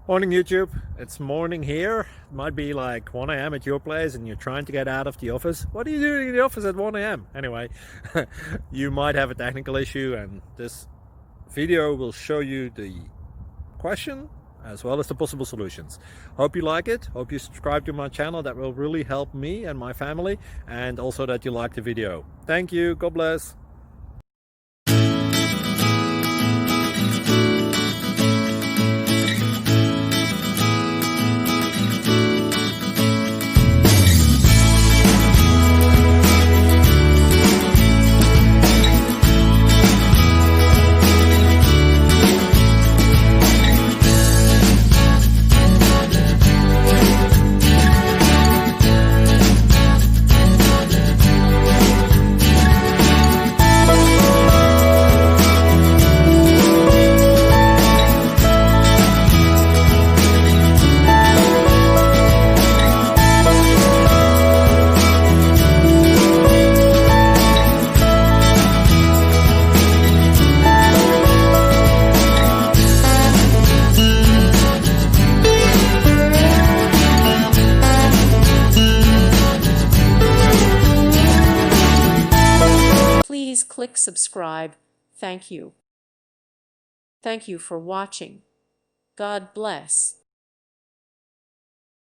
Morning YouTube, it's morning here. It might be like 1 a.m. at your place and you're trying to get out of the office. What are you doing in the office at 1 a.m.? Anyway, you might have a technical issue and this video will show you the question as well as the possible solutions. Hope you like it, hope you subscribe to my channel. That will really help me and my family, and also that you like the video. Thank you, God bless. Please click subscribe. Thank you. Thank you for watching. God bless.